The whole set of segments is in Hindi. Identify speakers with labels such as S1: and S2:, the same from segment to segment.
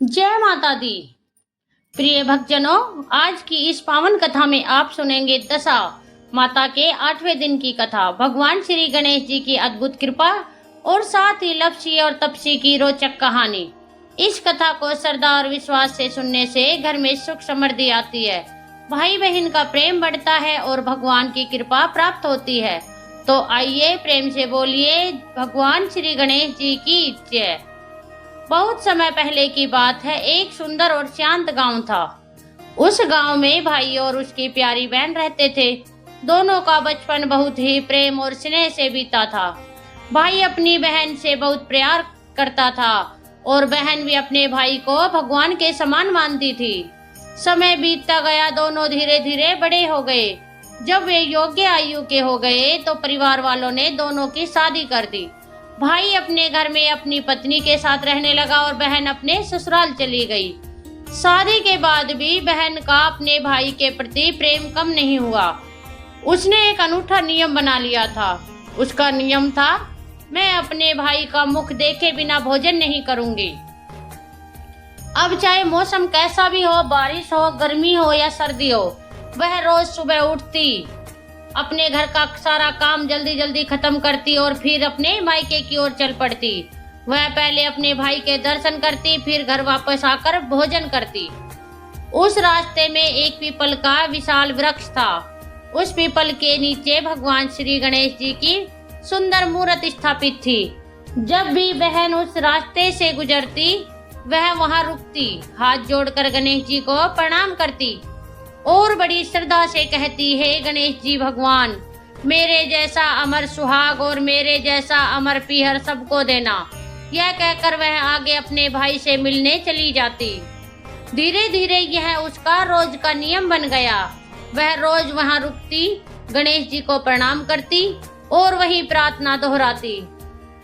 S1: जय माता दी। प्रिय भक्तजनों, आज की इस पावन कथा में आप सुनेंगे दशा माता के 8वें दिन की कथा, भगवान श्री गणेश जी की अद्भुत कृपा और साथ ही लपसी और तपसी की रोचक कहानी। इस कथा को श्रद्धा और विश्वास से सुनने से घर में सुख समृद्धि आती है, भाई बहन का प्रेम बढ़ता है और भगवान की कृपा प्राप्त होती है। तो आइए प्रेम से बोलिए भगवान श्री गणेश जी की जय। बहुत समय पहले की बात है, एक सुंदर और शांत गांव था। उस गांव में भाई और उसकी प्यारी बहन रहते थे। दोनों का बचपन बहुत ही प्रेम और स्नेह से बीता था। भाई अपनी बहन से बहुत प्यार करता था और बहन भी अपने भाई को भगवान के समान मानती थी। समय बीतता गया, दोनों धीरे धीरे बड़े हो गए। जब वे योग्य आयु के हो गए तो परिवार वालों ने दोनों की शादी कर दी। भाई अपने घर में अपनी पत्नी के साथ रहने लगा और बहन अपने ससुराल चली गई। शादी के बाद भी बहन का अपने भाई के प्रति प्रेम कम नहीं हुआ। उसने एक अनूठा नियम बना लिया था। उसका नियम था, मैं अपने भाई का मुख देखे बिना भोजन नहीं करूंगी। अब चाहे मौसम कैसा भी हो, बारिश हो, गर्मी हो या सर्दी हो, वह रोज सुबह उठती, अपने घर का सारा काम जल्दी जल्दी खत्म करती और फिर अपने मायके की ओर चल पड़ती। वह पहले अपने भाई के दर्शन करती, फिर घर वापस आकर भोजन करती। उस रास्ते में एक पीपल का विशाल वृक्ष था। उस पीपल के नीचे भगवान श्री गणेश जी की सुंदर मूर्ति स्थापित थी। जब भी बहन उस रास्ते से गुजरती, वह वहां रुकती, हाथ जोड़कर गणेश जी को प्रणाम करती और बड़ी श्रद्धा से कहती, हे गणेश जी भगवान, मेरे जैसा अमर सुहाग और मेरे जैसा अमर पीहर सबको देना। यह कहकर वह आगे अपने भाई से मिलने चली जाती। धीरे धीरे यह उसका रोज का नियम बन गया। वह रोज वहां रुकती, गणेश जी को प्रणाम करती और वही प्रार्थना दोहराती,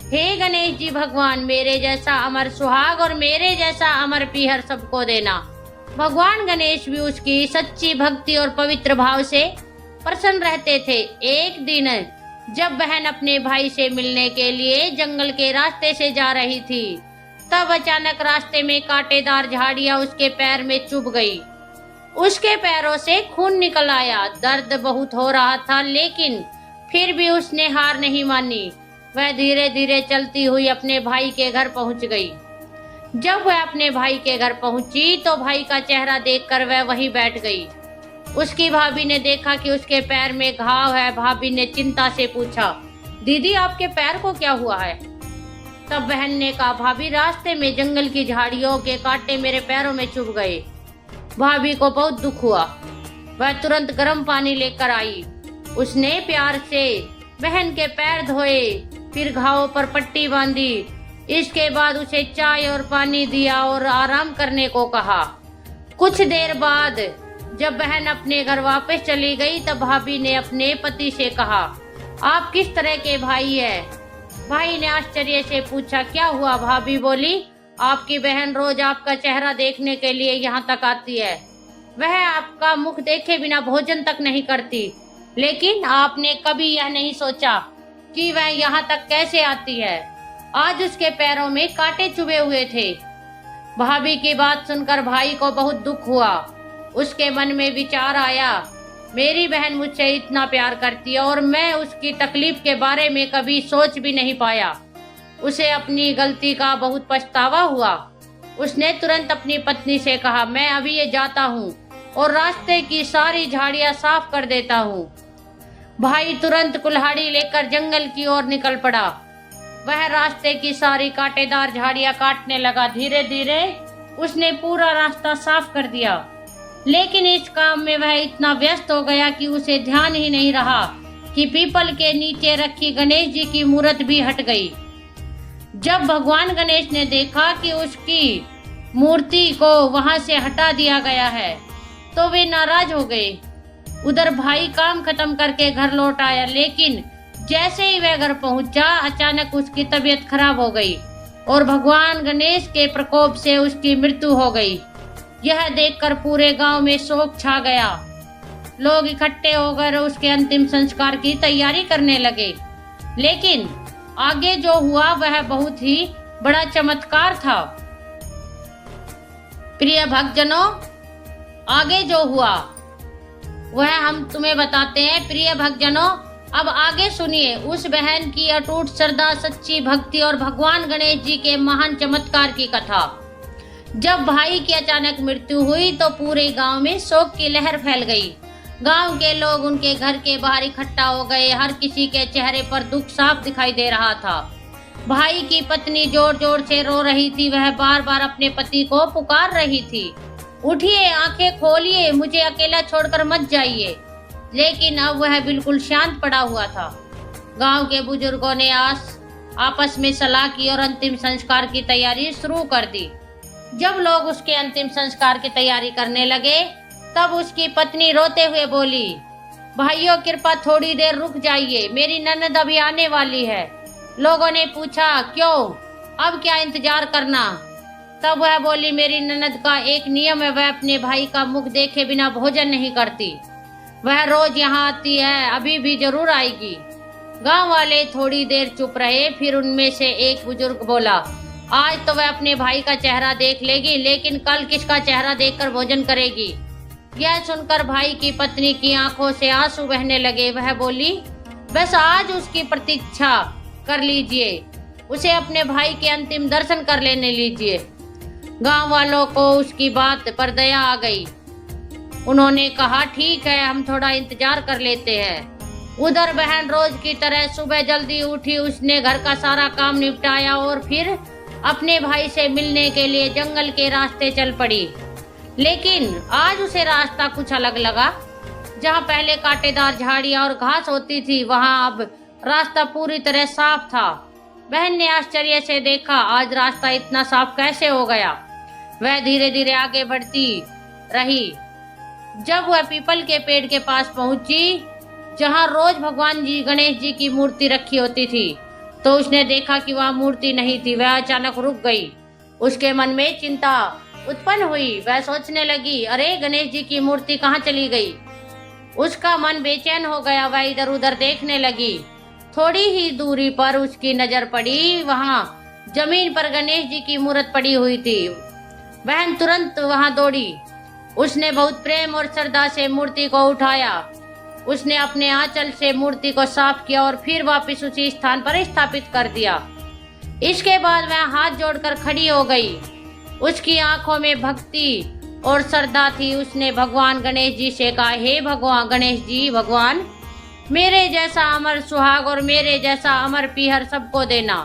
S1: हे गणेश जी भगवान, मेरे जैसा अमर सुहाग और मेरे जैसा अमर पीहर सबको देना। भगवान गणेश भी उसकी सच्ची भक्ति और पवित्र भाव से प्रसन्न रहते थे। एक दिन जब बहन अपने भाई से मिलने के लिए जंगल के रास्ते से जा रही थी, तब अचानक रास्ते में कांटेदार झाड़ियां उसके पैर में चुभ गई। उसके पैरों से खून निकल आया। दर्द बहुत हो रहा था, लेकिन फिर भी उसने हार नहीं मानी। वह धीरे धीरे चलती हुई अपने भाई के घर पहुंच गई। जब वह अपने भाई के घर पहुंची तो भाई का चेहरा देखकर वह वहीं बैठ गई। उसकी भाभी ने देखा कि उसके पैर में घाव है। भाभी ने चिंता से पूछा, दीदी आपके पैर को क्या हुआ है? तब बहन ने कहा, भाभी रास्ते में जंगल की झाड़ियों के कांटे मेरे पैरों में चुभ गए। भाभी को बहुत दुख हुआ। वह तुरंत गर्म पानी लेकर आई। उसने प्यार से बहन के पैर धोए, फिर घावों पर पट्टी बांधी। इसके बाद उसे चाय और पानी दिया और आराम करने को कहा। कुछ देर बाद जब बहन अपने घर वापस चली गई, तब भाभी ने अपने पति से कहा, आप किस तरह के भाई हैं? भाई ने आश्चर्य से पूछा, क्या हुआ? भाभी बोली, आपकी बहन रोज आपका चेहरा देखने के लिए यहाँ तक आती है। वह आपका मुख देखे बिना भोजन तक नहीं करती, लेकिन आपने कभी यह नहीं सोचा कि वह यहाँ तक कैसे आती है। आज उसके पैरों में कांटे चुभे हुए थे। भाभी की बात सुनकर भाई को बहुत दुख हुआ। उसके मन में विचार आया, मेरी बहन मुझसे इतना प्यार करती है और मैं उसकी तकलीफ के बारे में कभी सोच भी नहीं पाया। उसे अपनी गलती का बहुत पछतावा हुआ। उसने तुरंत अपनी पत्नी से कहा, मैं अभी ये जाता हूँ और रास्ते की सारी झाड़ियाँ साफ कर देता हूँ। भाई तुरंत कुल्हाड़ी लेकर जंगल की ओर निकल पड़ा। वह रास्ते की सारी कांटेदार झाड़ियां काटने लगा। धीरे धीरे उसने पूरा रास्ता साफ कर दिया, लेकिन इस काम में वह इतना व्यस्त हो गया कि उसे ध्यान ही नहीं रहा कि पीपल के नीचे रखी गणेश जी की मूर्ति भी हट गई। जब भगवान गणेश ने देखा कि उसकी मूर्ति को वहां से हटा दिया गया है, तो वे नाराज हो गए। उधर भाई काम खत्म करके घर लौट आया, लेकिन जैसे ही वह घर पहुंचा, अचानक उसकी तबीयत खराब हो गई और भगवान गणेश के प्रकोप से उसकी मृत्यु हो गई। यह देखकर पूरे गांव में शोक छा गया। लोग इकट्ठे होकर उसके अंतिम संस्कार की तैयारी करने लगे। लेकिन आगे जो हुआ वह बहुत ही बड़ा चमत्कार था। प्रिय भक्तजनों, आगे जो हुआ वह हम तुम्हें बताते हैं। प्रिय भक्तजनों, अब आगे सुनिए उस बहन की अटूट श्रद्धा, सच्ची भक्ति और भगवान गणेश जी के महान चमत्कार की कथा। जब भाई की अचानक मृत्यु हुई तो पूरे गांव में शोक की लहर फैल गई। गांव के लोग उनके घर के बाहर इकट्ठा हो गए। हर किसी के चेहरे पर दुख साफ दिखाई दे रहा था। भाई की पत्नी जोर जोर से रो रही थी। वह बार बार अपने पति को पुकार रही थी, उठिए, आंखें खोलिए, मुझे अकेला छोड़कर मत जाइए। लेकिन अब वह बिल्कुल शांत पड़ा हुआ था। गांव के बुजुर्गों ने आपस में सलाह की और अंतिम संस्कार की तैयारी शुरू कर दी। जब लोग उसके अंतिम संस्कार की तैयारी करने लगे तब उसकी पत्नी रोते हुए बोली, भाइयों कृपा थोड़ी देर रुक जाइए, मेरी ननद अभी आने वाली है। लोगों ने पूछा, क्यों, अब क्या इंतजार करना? तब वह बोली, मेरी ननद का एक नियम है, वह अपने भाई का मुख देखे बिना भोजन नहीं करती। वह रोज यहाँ आती है, अभी भी जरूर आएगी। गांव वाले थोड़ी देर चुप रहे। फिर उनमें से एक बुजुर्ग बोला, आज तो वह अपने भाई का चेहरा देख लेगी, लेकिन कल किसका चेहरा देखकर भोजन करेगी? यह सुनकर भाई की पत्नी की आंखों से आंसू बहने लगे। वह बोली, बस आज उसकी प्रतीक्षा कर लीजिए, उसे अपने भाई के अंतिम दर्शन कर लेने लीजिए। गांव वालों को उसकी बात पर दया आ गई। उन्होंने कहा, ठीक है, हम थोड़ा इंतजार कर लेते हैं। उधर बहन रोज की तरह सुबह जल्दी उठी। उसने घर का सारा काम निपटाया और फिर अपने भाई से मिलने के लिए जंगल के रास्ते चल पड़ी। लेकिन आज उसे रास्ता कुछ अलग लगा। जहाँ पहले कांटेदार झाड़ियाँ और घास होती थी, वहाँ अब रास्ता पूरी तरह साफ था। बहन ने आश्चर्य से देखा, आज रास्ता इतना साफ कैसे हो गया? वह धीरे धीरे आगे बढ़ती रही। जब वह पीपल के पेड़ के पास पहुंची, जहां रोज भगवान जी गणेश जी की मूर्ति रखी होती थी, तो उसने देखा कि वह मूर्ति नहीं थी। वह अचानक रुक गई। उसके मन में चिंता उत्पन्न हुई। वह सोचने लगी, अरे गणेश जी की मूर्ति कहाँ चली गई? उसका मन बेचैन हो गया। वह इधर उधर देखने लगी। थोड़ी ही दूरी पर उसकी नजर पड़ी, वहां जमीन पर गणेश जी की मूर्ति पड़ी हुई थी। बहन तुरंत वहां दौड़ी। उसने बहुत प्रेम और श्रद्धा से मूर्ति को उठाया। उसने अपने आंचल से मूर्ति को साफ किया और फिर वापस उसी स्थान पर स्थापित कर दिया। इसके बाद वह हाथ जोड़कर खड़ी हो गई। उसकी आंखों में भक्ति और श्रद्धा थी। उसने भगवान गणेश जी से कहा, हे भगवान गणेश जी, भगवान मेरे जैसा अमर सुहाग और मेरे जैसा अमर पीहर सबको देना।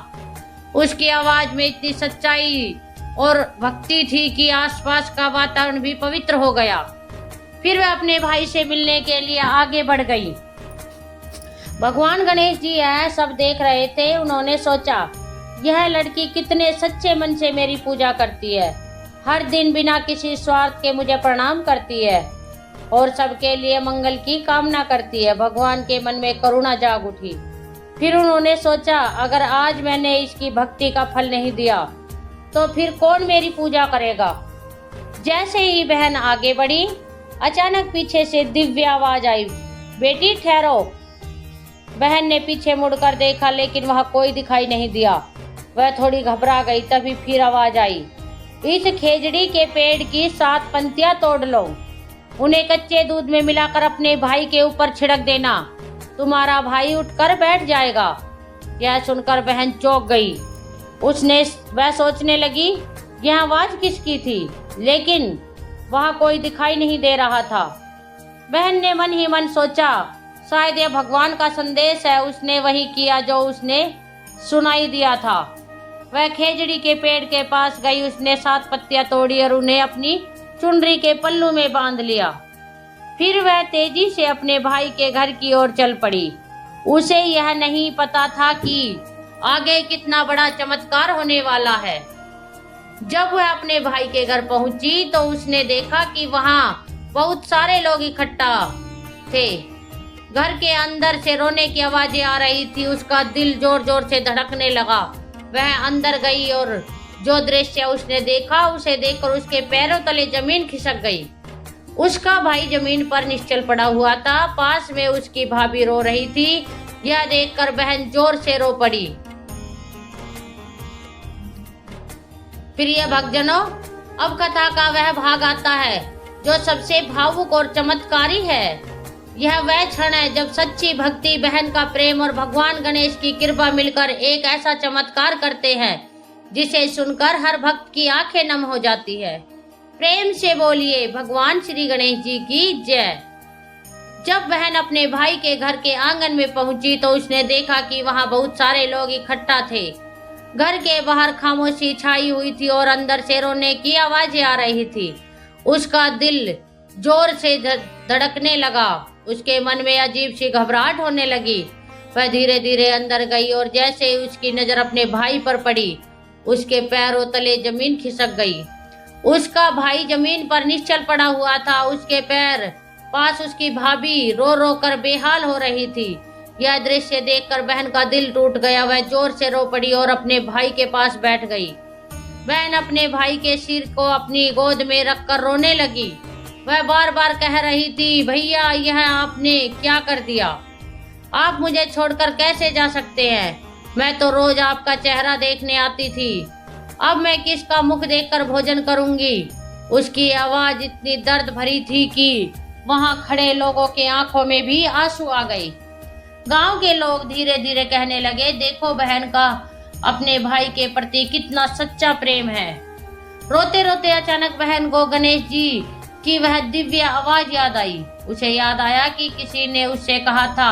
S1: उसकी आवाज में इतनी सच्चाई और भक्ति थी कि आसपास का वातावरण भी पवित्र हो गया। फिर वह अपने भाई से मिलने के लिए आगे बढ़ गई। भगवान गणेश जी यह सब देख रहे थे। उन्होंने सोचा, यह लड़की कितने सच्चे मन से मेरी पूजा करती है, हर दिन बिना किसी स्वार्थ के मुझे प्रणाम करती है और सबके लिए मंगल की कामना करती है। भगवान के मन में करुणा जाग उठी। फिर उन्होंने सोचा, अगर आज मैंने इसकी भक्ति का फल नहीं दिया तो फिर कौन मेरी पूजा करेगा? जैसे ही बहन आगे बढ़ी, अचानक पीछे से दिव्य आवाज आई, बेटी ठहरो। बहन ने पीछे मुड़कर देखा, लेकिन वहां कोई दिखाई नहीं दिया। वह थोड़ी घबरा गई। तभी फिर आवाज आई, इस खेजड़ी के पेड़ की 7 पंक्तियां तोड़ लो, उन्हें कच्चे दूध में मिलाकर अपने भाई के ऊपर छिड़क देना, तुम्हारा भाई उठकर बैठ जाएगा। यह सुनकर बहन चौंक गई। वह सोचने लगी, यह आवाज किसकी थी? लेकिन वहां कोई दिखाई नहीं दे रहा था। बहन ने मन ही मन सोचा, शायद यह भगवान का संदेश है। उसने वही किया जो उसने सुनाई दिया था। वह खेजड़ी के पेड़ के पास गई। उसने 7 पत्तियां तोड़ी और उन्हें अपनी चुनरी के पल्लू में बांध लिया। फिर वह तेजी से अपने भाई के घर की ओर चल पड़ी। उसे यह नहीं पता था कि आगे कितना बड़ा चमत्कार होने वाला है। जब वह अपने भाई के घर पहुंची तो उसने देखा कि वहां बहुत सारे लोग इकट्ठा थे। घर के अंदर से रोने की आवाजें आ रही थी। उसका दिल जोर जोर से धड़कने लगा। वह अंदर गई और जो दृश्य उसने देखा, उसे देखकर उसके पैरों तले जमीन खिसक गई। उसका भाई जमीन पर निश्चल पड़ा हुआ था। पास में उसकी भाभी रो रही थी। यह देखकर बहन जोर से रो पड़ी। प्रिय भक्तजनों, अब कथा का वह भाग आता है जो सबसे भावुक और चमत्कारी है। यह वह क्षण है जब सच्ची भक्ति, बहन का प्रेम और भगवान गणेश की कृपा मिलकर एक ऐसा चमत्कार करते हैं जिसे सुनकर हर भक्त की आंखें नम हो जाती है। प्रेम से बोलिए भगवान श्री गणेश जी की जय। जब बहन अपने भाई के घर के आंगन में पहुंची तो उसने देखा कि वहां बहुत सारे लोग इकट्ठा थे। घर के बाहर खामोशी छाई हुई थी और अंदर से रोने की आवाजें आ रही थी। उसका दिल जोर से धड़कने लगा। उसके मन में अजीब सी घबराहट होने लगी। वह धीरे धीरे अंदर गई और जैसे ही उसकी नजर अपने भाई पर पड़ी, उसके पैरों तले जमीन खिसक गई। उसका भाई जमीन पर निश्चल पड़ा हुआ था। उसके पैर पास उसकी भाभी रो रो कर बेहाल हो रही थी। यह दृश्य देखकर बहन का दिल टूट गया। वह जोर से रो पड़ी और अपने भाई के पास बैठ गई। बहन अपने भाई के सिर को अपनी गोद में रखकर रोने लगी। वह बार बार कह रही थी, भैया यह आपने क्या कर दिया? आप मुझे छोड़कर कैसे जा सकते हैं? मैं तो रोज आपका चेहरा देखने आती थी। अब मैं किसका मुख देखकर भोजन करूंगी? उसकी आवाज इतनी दर्द भरी थी कि वहां खड़े लोगों के आंखों में भी आंसू आ गए। गांव के लोग धीरे धीरे कहने लगे, देखो बहन का अपने भाई के प्रति कितना सच्चा प्रेम है। रोते रोते अचानक बहन को गणेश जी की वह दिव्य आवाज याद आई। उसे याद आया कि किसी ने उससे कहा था,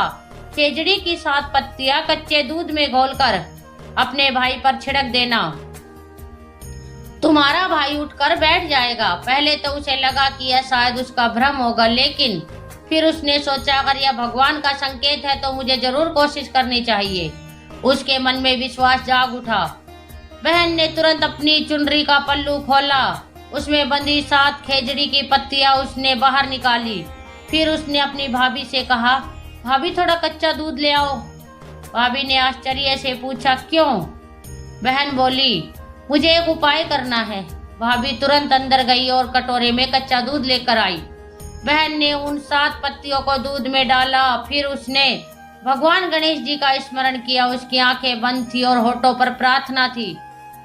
S1: खेजड़ी की 7 पत्तियां कच्चे दूध में घोलकर अपने भाई पर छिड़क देना, तुम्हारा भाई उठकर बैठ जाएगा। पहले तो उसे लगा कि यह शायद उसका भ्रम होगा, लेकिन फिर उसने सोचा अगर यह भगवान का संकेत है तो मुझे जरूर कोशिश करनी चाहिए। उसके मन में विश्वास जाग उठा। बहन ने तुरंत अपनी चुनरी का पल्लू खोला। उसमें बंधी 7 खेजड़ी की पत्तियां उसने बाहर निकाली। फिर उसने अपनी भाभी से कहा, भाभी थोड़ा कच्चा दूध ले आओ। भाभी ने आश्चर्य से पूछा, क्यों? बहन बोली, मुझे एक उपाय करना है। भाभी तुरंत अंदर गई और कटोरे में कच्चा दूध लेकर आई। बहन ने उन 7 पत्तियों को दूध में डाला। फिर उसने भगवान गणेश जी का स्मरण किया। उसकी आंखें बंद थी और होठों पर प्रार्थना थी,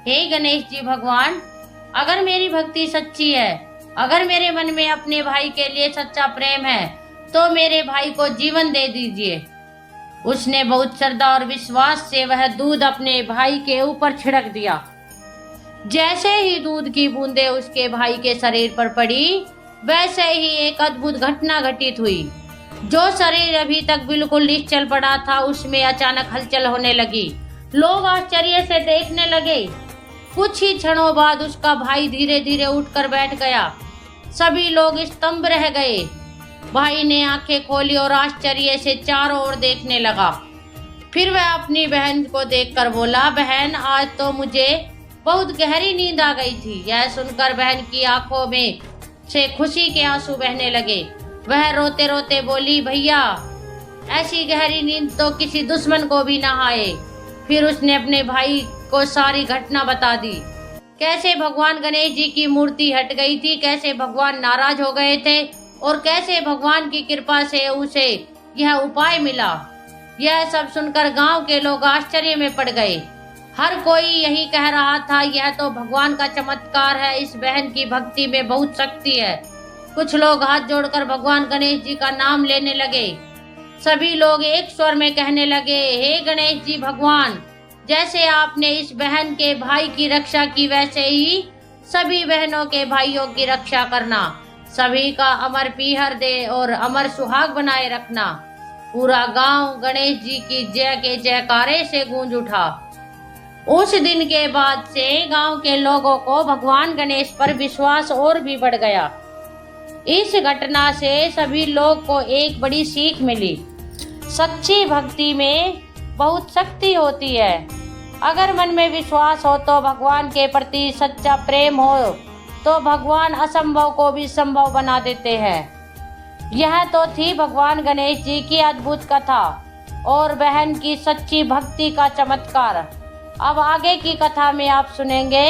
S1: हे गणेश जी भगवान, अगर मेरी भक्ति सच्ची है, अगर मेरे मन में अपने भाई के लिए सच्चा प्रेम है, तो मेरे भाई को जीवन दे दीजिए। उसने बहुत श्रद्धा और विश्वास से वह दूध अपने भाई के ऊपर छिड़क दिया। जैसे ही दूध की बूंदें उसके भाई के शरीर पर पड़ी, वैसे ही एक अद्भुत घटना घटित हुई। जो शरीर अभी तक बिल्कुल निश्चल पड़ा था, उसमें अचानक हलचल होने लगी। लोग आश्चर्य से देखने लगे। कुछ ही क्षणों बाद उसका भाई धीरे धीरे उठकर बैठ गया। सभी लोग स्तंभ रह गए। भाई ने आंखें खोली और आश्चर्य से चारों ओर देखने लगा। फिर वह अपनी बहन को देखकर बोला, बहन आज तो मुझे बहुत गहरी नींद आ गई थी। यह सुनकर बहन की आंखों में से खुशी के आंसू बहने लगे। वह रोते रोते बोली, भैया ऐसी गहरी नींद तो किसी दुश्मन को भी ना आए। फिर उसने अपने भाई को सारी घटना बता दी। कैसे भगवान गणेश जी की मूर्ति हट गई थी, कैसे भगवान नाराज हो गए थे और कैसे भगवान की कृपा से उसे यह उपाय मिला। यह सब सुनकर गांव के लोग आश्चर्य में पड़ गए। हर कोई यही कह रहा था, यह तो भगवान का चमत्कार है, इस बहन की भक्ति में बहुत शक्ति है। कुछ लोग हाथ जोड़कर भगवान गणेश जी का नाम लेने लगे। सभी लोग एक स्वर में कहने लगे, हे गणेश जी भगवान, जैसे आपने इस बहन के भाई की रक्षा की, वैसे ही सभी बहनों के भाइयों की रक्षा करना। सभी का अमर पीहर दे और अमर सुहाग बनाए रखना। पूरा गांव गणेश जी की जय के जयकारे से गूंज उठा। उस दिन के बाद से गांव के लोगों को भगवान गणेश पर विश्वास और भी बढ़ गया। इस घटना से सभी लोग को एक बड़ी सीख मिली। सच्ची भक्ति में बहुत शक्ति होती है। अगर मन में विश्वास हो तो भगवान के प्रति सच्चा प्रेम हो तो भगवान असंभव को भी संभव बना देते हैं। यह तो थी भगवान गणेश जी की अद्भुत कथा और बहन की सच्ची भक्ति का चमत्कार। अब आगे की कथा में आप सुनेंगे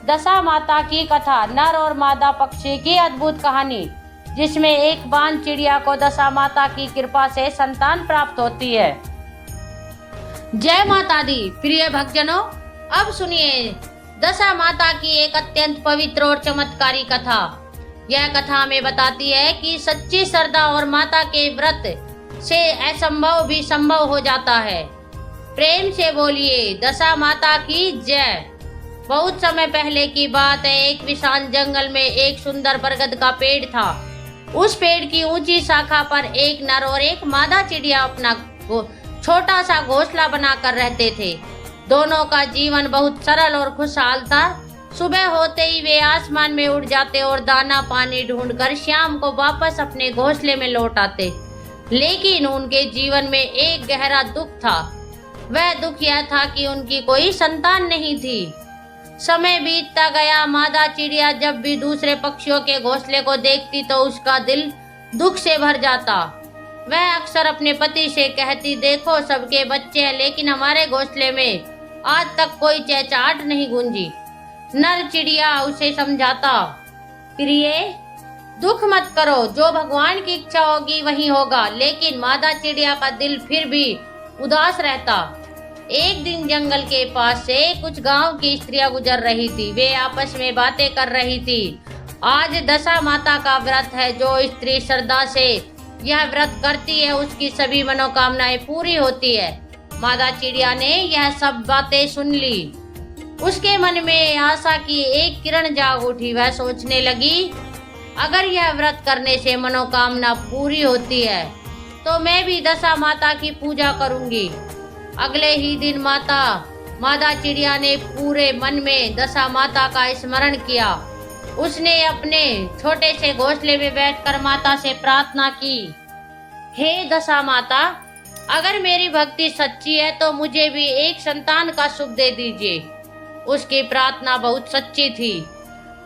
S1: दशा माता की कथा, नर और मादा पक्षी की अद्भुत कहानी, जिसमें एक बान चिड़िया को दशा माता की कृपा से संतान प्राप्त होती है। जय माता दी। प्रिय भक्तजनों, अब सुनिए दशा माता की एक अत्यंत पवित्र और चमत्कारी कथा। यह कथा हमें बताती है कि सच्ची श्रद्धा और माता के व्रत से असंभव भी संभव हो जाता है। प्रेम से बोलिए दशा माता की जय। बहुत समय पहले की बात है, एक विशाल जंगल में एक सुंदर बरगद का पेड़ था। उस पेड़ की ऊंची शाखा पर एक नर और एक मादा चिड़िया अपना छोटा सा घोंसला बनाकर रहते थे। दोनों का जीवन बहुत सरल और खुशहाल था। सुबह होते ही वे आसमान में उड़ जाते और दाना पानी ढूंढकर शाम को वापस अपने घोंसले में लौट आते। लेकिन उनके जीवन में एक गहरा दुख था। वह दुख यह था कि उनकी कोई संतान नहीं थी। समय बीतता गया। मादा चिड़िया जब भी दूसरे पक्षियों के घोंसले को देखती तो उसका दिल दुख से भर जाता। वह अक्सर अपने पति से कहती, देखो सबके बच्चे हैं लेकिन हमारे घोंसले में आज तक कोई चहचहाट नहीं गूंजी। नर चिड़िया उसे समझाता, प्रिय दुख मत करो, जो भगवान की इच्छा होगी वही होगा। लेकिन मादा चिड़िया का दिल फिर भी उदास रहता। एक दिन जंगल के पास से कुछ गांव की स्त्रियां गुजर रही थी। वे आपस में बातें कर रही थी। आज दशा माता का व्रत है। जो स्त्री श्रद्धा से यह व्रत करती है उसकी सभी मनोकामनाएं पूरी होती है। मादा चिड़िया ने यह सब बातें सुन ली। उसके मन में आशा की एक किरण जाग उठी। वह सोचने लगी, अगर यह व्रत करने से मनोकामना पूरी होती है तो मैं भी दशा माता की पूजा करूंगी। अगले ही दिन मादा चिड़िया ने पूरे मन में दशा माता का स्मरण किया। उसने अपने छोटे से घोंसले में बैठकर माता से प्रार्थना की, हे दशा माता, अगर मेरी भक्ति सच्ची है तो मुझे भी एक संतान का सुख दे दीजिए। उसकी प्रार्थना बहुत सच्ची थी।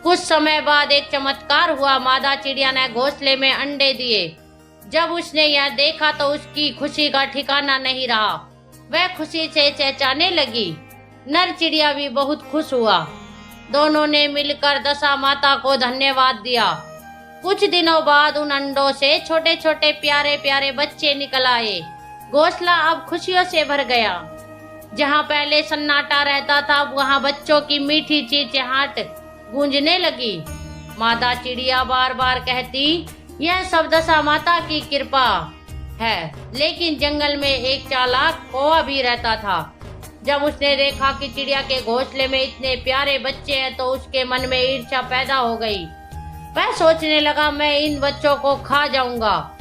S1: कुछ समय बाद एक चमत्कार हुआ। मादा चिड़िया ने घोंसले में अंडे दिए। जब उसने यह देखा तो उसकी खुशी का ठिकाना नहीं रहा। वह खुशी से चहचहाने लगी। नर चिड़िया भी बहुत खुश हुआ। दोनों ने मिलकर दशा माता को धन्यवाद दिया। कुछ दिनों बाद उन अंडों से छोटे छोटे प्यारे प्यारे बच्चे निकल आए। घोंसला अब खुशियों से भर गया। जहाँ पहले सन्नाटा रहता था वहाँ बच्चों की मीठी चिहचहाट गूंजने लगी। मादा चिड़िया बार बार कहती, यह सब दशा माता की कृपा है। लेकिन जंगल में एक चालाक कौवा भी रहता था। जब उसने देखा कि चिड़िया के घोंसले में इतने प्यारे बच्चे हैं तो उसके मन में ईर्ष्या पैदा हो गई। वह सोचने लगा, मैं इन बच्चों को खा जाऊंगा।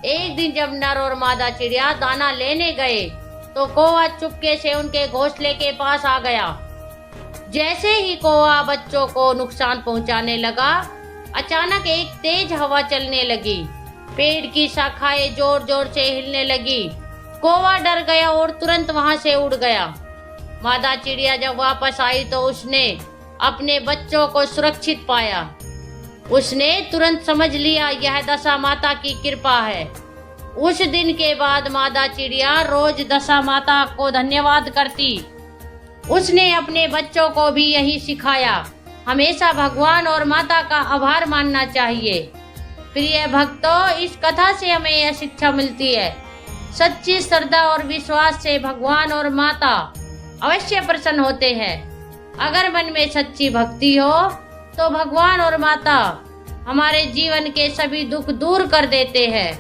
S1: एक दिन जब नर और मादा चिड़िया दाना लेने गए तो कौवा चुपके से उनके घोंसले के पास आ गया। जैसे ही कौवा बच्चों को नुकसान पहुंचाने लगा, अचानक एक तेज हवा चलने लगी। पेड़ की शाखाएं जोर जोर से हिलने लगी। कौवा डर गया और तुरंत वहां से उड़ गया। मादा चिड़िया जब वापस आई तो उसने अपने बच्चों को सुरक्षित पाया। उसने तुरंत समझ लिया यह दशा माता की कृपा है। उस दिन के बाद मादा चिड़िया रोज दशा माता को धन्यवाद करती। उसने अपने बच्चों को भी यही सिखाया, हमेशा भगवान और माता का आभार मानना चाहिए। प्रिय भक्तों, इस कथा से हमें यह शिक्षा मिलती है, सच्ची श्रद्धा और विश्वास से भगवान और माता अवश्य प्रसन्न होते हैं। अगर मन में सच्ची भक्ति हो तो भगवान और माता हमारे जीवन के सभी दुख दूर कर देते हैं।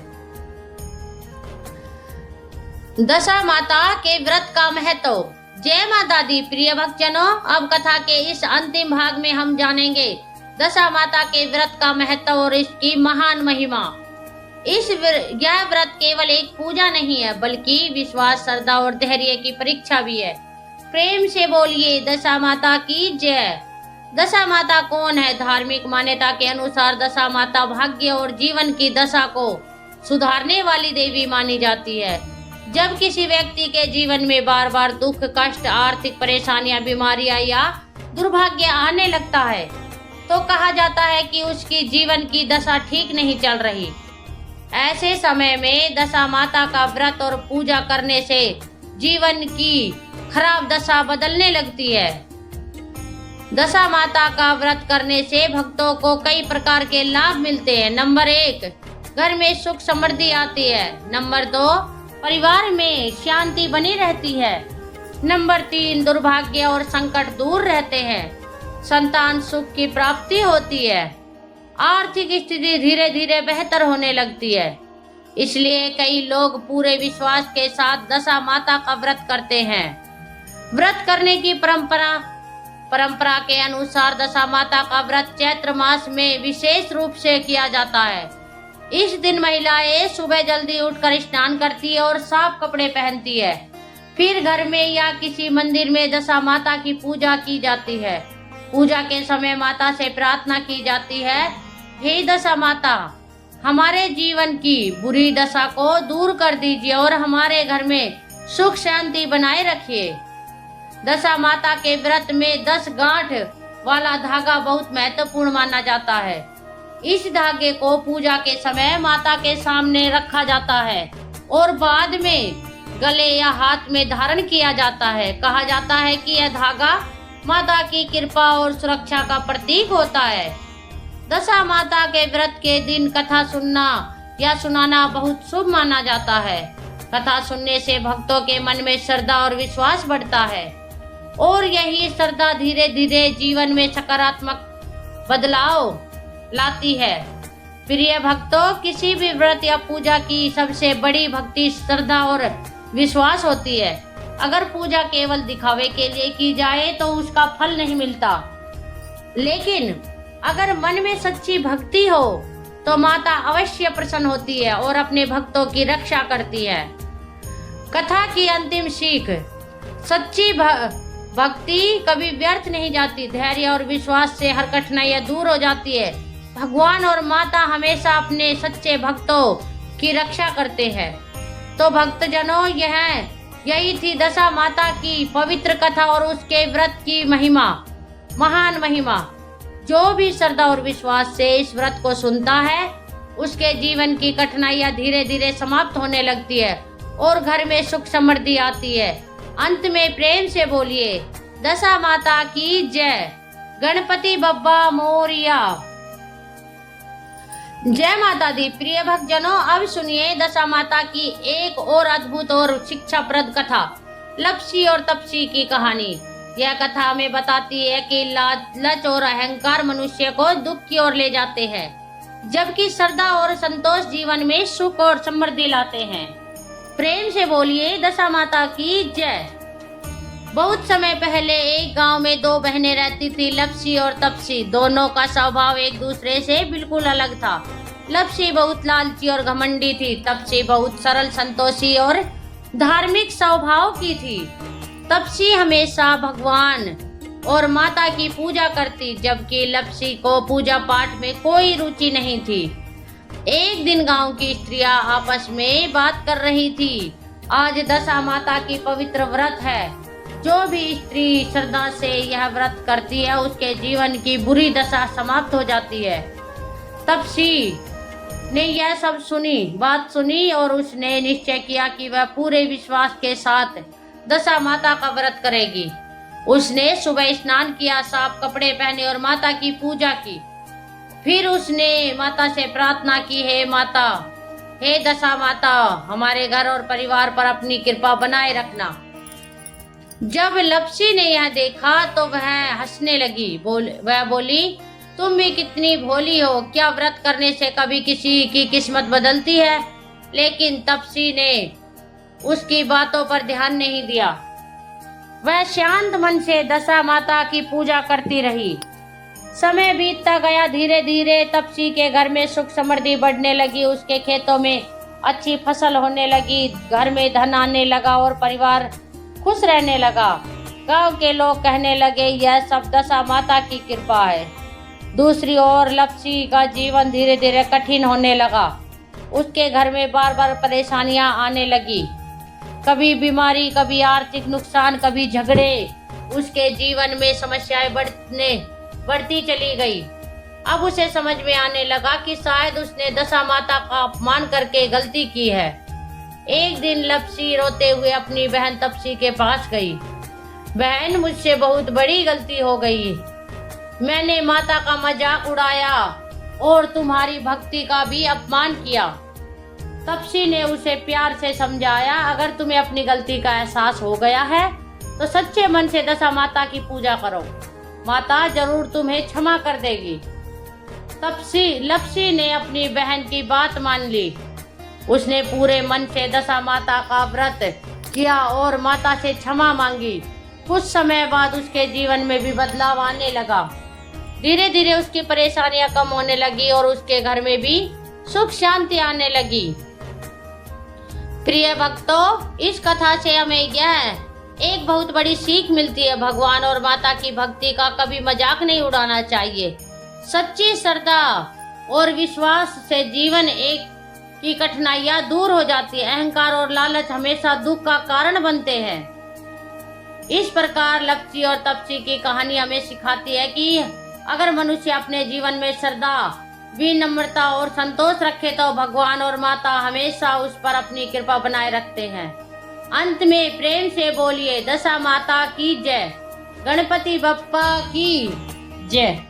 S1: दशा माता के व्रत का महत्व। जय माता दी। प्रिय भक्तजनों, अब कथा के इस अंतिम भाग में हम जानेंगे दशा माता के व्रत का महत्व और इसकी महान महिमा। यह व्रत केवल एक पूजा नहीं है बल्कि विश्वास, श्रद्धा और धैर्य की परीक्षा भी है। प्रेम से बोलिए दशा माता की जय। दशा माता कौन है? धार्मिक मान्यता के अनुसार दशा माता भाग्य और जीवन की दशा को सुधारने वाली देवी मानी जाती है। जब किसी व्यक्ति के जीवन में बार बार दुख, कष्ट, आर्थिक परेशानियां, बीमारियां या दुर्भाग्य आने लगता है तो कहा जाता है कि उसकी जीवन की दशा ठीक नहीं चल रही। ऐसे समय में दशा माता का व्रत और पूजा करने से जीवन की खराब दशा बदलने लगती है। दशा माता का व्रत करने से भक्तों को कई प्रकार के लाभ मिलते हैं। नंबर 1, घर में सुख समृद्धि आती है। नंबर 2, परिवार में शांति बनी रहती है। नंबर 3, दुर्भाग्य और संकट दूर रहते हैं। संतान सुख की प्राप्ति होती है। आर्थिक स्थिति धीरे धीरे बेहतर होने लगती है। इसलिए कई लोग पूरे विश्वास के साथ दशा माता का व्रत करते हैं। व्रत करने की परंपरा के अनुसार दशा माता का व्रत चैत्र मास में विशेष रूप से किया जाता है। इस दिन महिलाएं सुबह जल्दी उठकर स्नान करती है और साफ कपड़े पहनती है। फिर घर में या किसी मंदिर में दशा माता की पूजा की जाती है। पूजा के समय माता से प्रार्थना की जाती है, हे दशा माता, हमारे जीवन की बुरी दशा को दूर कर दीजिए और हमारे घर में सुख शांति बनाए रखिए। दशा माता के व्रत में 10 गांठ वाला धागा बहुत महत्वपूर्ण माना जाता है। इस धागे को पूजा के समय माता के सामने रखा जाता है और बाद में गले या हाथ में धारण किया जाता है। कहा जाता है कि यह धागा माता की कृपा और सुरक्षा का प्रतीक होता है। दशा माता के व्रत के दिन कथा सुनना या सुनाना बहुत शुभ माना जाता है। कथा सुनने से भक्तों के मन में श्रद्धा और विश्वास बढ़ता है और यही श्रद्धा धीरे धीरे जीवन में सकारात्मक बदलाव लाती है। प्रिय भक्तों, किसी भी व्रत या पूजा की सबसे बड़ी भक्ति श्रद्धा और विश्वास होती है। अगर पूजा केवल दिखावे के लिए की जाए तो उसका फल नहीं मिलता, लेकिन अगर मन में सच्ची भक्ति हो तो माता अवश्य प्रसन्न होती है और अपने भक्तों की रक्षा करती है। कथा की अंतिम सीख, सच्ची भक्ति कभी व्यर्थ नहीं जाती। धैर्य और विश्वास से हर कठिनाइयां दूर हो जाती है। भगवान और माता हमेशा अपने सच्चे भक्तों की रक्षा करते हैं। तो भक्तजनों, यही थी दशा माता की पवित्र कथा और उसके व्रत की महिमा, महान महिमा। जो भी श्रद्धा और विश्वास से इस व्रत को सुनता है, उसके जीवन की कठिनाइयां धीरे धीरे समाप्त होने लगती है और घर में सुख समृद्धि आती है। अंत में प्रेम से बोलिए, दशा माता की जय। गणपति बप्पा मोरिया। जय माता दी। प्रिय भक्तजनों, अब सुनिए दशा माता की एक और अद्भुत और शिक्षाप्रद कथा, लप्सी और तप्सी की कहानी। यह कथा हमें बताती है कि लालच और अहंकार मनुष्य को दुख की ओर ले जाते हैं, जबकि श्रद्धा और संतोष जीवन में सुख और समृद्धि लाते हैं। प्रेम से बोलिए, दशा माता की जय। बहुत समय पहले एक गांव में 2 बहनें रहती थी, लप्सी और तप्सी। दोनों का स्वभाव एक दूसरे से बिल्कुल अलग था। लप्सी बहुत लालची और घमंडी थी। तप्सी बहुत सरल, संतोषी और धार्मिक स्वभाव की थी। तप्सी हमेशा भगवान और माता की पूजा करती, जबकि लप्सी को पूजा पाठ में कोई रुचि नहीं थी। एक दिन गांव की स्त्रियां आपस में बात कर रही थी। आज दशा माता की पवित्र व्रत है। जो भी स्त्री श्रद्धा से यह व्रत करती है, उसके जीवन की बुरी दशा समाप्त हो जाती है। तप्सी ने यह सब बात सुनी और उसने निश्चय किया कि वह पूरे विश्वास के साथ दशा माता का व्रत करेगी। उसने सुबह स्नान किया, साफ कपड़े पहने और माता की पूजा की। फिर उसने माता से प्रार्थना की, हे माता, हे दशा माता, हमारे घर और परिवार पर अपनी कृपा बनाए रखना। जब लप्सी ने यह देखा तो वह हंसने लगी। वह बोली, तुम भी कितनी भोली हो, क्या व्रत करने से कभी किसी की किस्मत बदलती है? लेकिन तप्सी ने उसकी बातों पर ध्यान नहीं दिया। वह शांत मन से दशा माता की पूजा करती रही। समय बीतता गया। धीरे धीरे तप्सी के घर में सुख समृद्धि बढ़ने लगी। उसके खेतों में अच्छी फसल होने लगी, घर में धन आने लगा और परिवार खुश रहने लगा। गांव के लोग कहने लगे, यह सब दशा माता की कृपा है। दूसरी ओर लप्सी का जीवन धीरे धीरे कठिन होने लगा। उसके घर में बार बार परेशानियां आने लगी, कभी बीमारी, कभी आर्थिक नुकसान, कभी झगड़े। उसके जीवन में समस्याएं बढ़ती चली गई। अब उसे समझ में आने लगा कि शायद उसने दशा माता का अपमान करके गलती की है। एक दिन लप्सी रोते हुए अपनी बहन तप्सी के पास गई। बहन, मुझसे बहुत बड़ी गलती हो गई। मैंने माता का मजाक उड़ाया और तुम्हारी भक्ति का भी अपमान किया। तप्सी ने उसे प्यार से समझाया, अगर तुम्हें अपनी गलती का एहसास हो गया है तो सच्चे मन से दशा माता की पूजा करो, माता जरूर तुम्हें क्षमा कर देगी। लप्सी ने अपनी बहन की बात मान ली। उसने पूरे मन से दशा माता का व्रत किया और माता से क्षमा मांगी। कुछ समय बाद उसके जीवन में भी बदलाव आने लगा। धीरे धीरे उसकी परेशानियां कम होने लगी और उसके घर में भी सुख शांति आने लगी। प्रिय भक्तों, इस कथा से हमें एक बहुत बड़ी सीख मिलती है। भगवान और माता की भक्ति का कभी मजाक नहीं उड़ाना चाहिए। सच्ची श्रद्धा और विश्वास से जीवन की कठिनाइयां दूर हो जाती है। अहंकार और लालच हमेशा दुख का कारण बनते हैं। इस प्रकार लप्सी और तप्सी की कहानी हमें सिखाती है कि अगर मनुष्य अपने जीवन में श्रद्धा, विनम्रता और संतोष रखे तो भगवान और माता हमेशा उस पर अपनी कृपा बनाए रखते हैं। अंत में प्रेम से बोलिए, दशा माता की जय, गणपति बप्पा की जय।